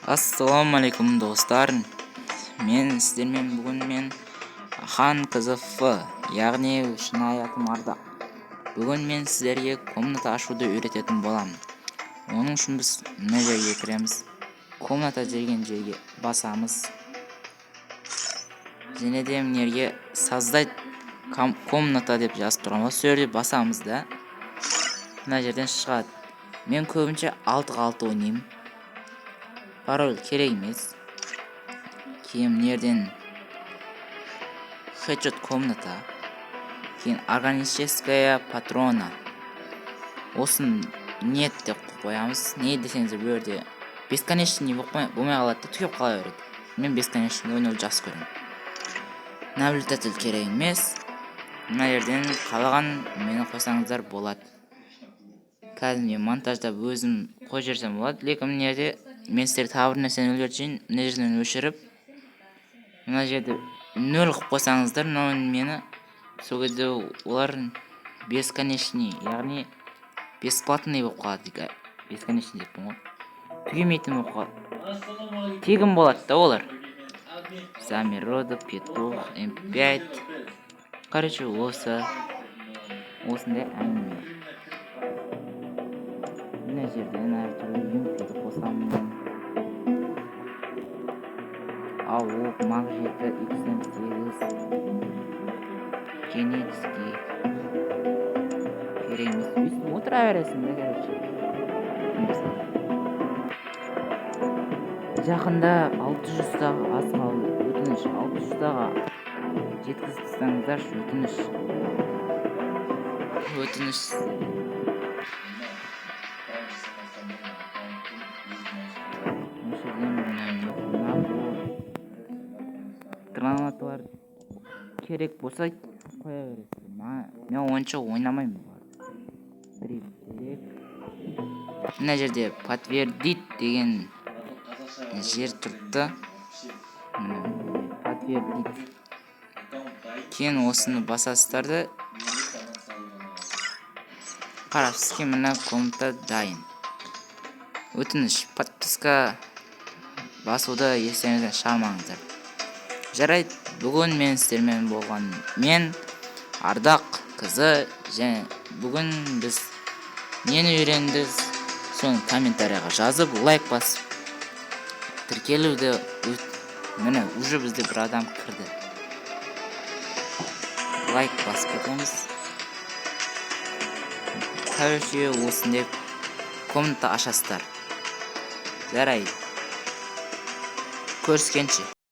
Assalomu alaykum do'stlar. Men sizlarмен bugun Хан qiziq, ya'ni Shinoyatim Ardaq. Bugun men sizlarga komnata ашуды o'rgatатын bo'laman. Оның үшін biz nima joyga kiramiz? Komnata degan joyga basamiz. Және де yerga создать комната deb yozib turamiz. Shu yerga basamizda mына жерден шығады. Men ko'pincha 6-6 o'ynayman. Parol kerak emas. Keyin yerden Headshot комната. Keyin органическая патрона. Осын нет деп qo'yamiz. Ne desеңіз bu yerде бесконечный bo'lmay qoladi, tugab qolaveradi. Men бесконечный o'ynауды жақсы көремін. Наблюдатель керек емес. Мына жерден қалаған мені қойсаңыздар болады. Қазір мен монтаждап өзім қойып жіберсем болады. Лекін мына жерде мен сіздерге тағы бір нәрсені үлгертейін. Мына жерден өшіріп, мына жерде 0 қылып қойсаңыздар, мені сол кезде олар бесконечный, яғни бесплатный болып қалады. Бесконечный деппін ғой. Түймейтін болып қалады. Тегін болады да олар. Замиродов, Петух, М5. Короче, осындай әңгіме. Мына жерден әртүрлі юнитті қосамын. АОК, МАК-7, XM8, Генетский. Керек емес. Өйстіп отыра бересің да, короче. Жақында 600-дағы аз қалды. Өтініш. 600-дағы жеткізіп тастаңыздаршы, өтініш. Өтініш. Гранаталар керек болса қоя бересіз. Мен онша ойнамаймын. Мына жерде подтвердить деген жер тұрды. Подтвердить. Кейін осыны басасыздар да қарапсызға мына комната дайын. Өтініш. Подписка басуды естеріңізден шығармаңыздар. Жарайды, бүгін мен сіздермен болған мен Ардақ қызы, және бүгін біз нені үйрендік, соны комментарияға жазып, лайк басып, тіркелуді міне уже бізде бір адам кірді. Лайк басып кетеміз. Короче, осындай комната ашасыздар. Жарайды. Көріскенше.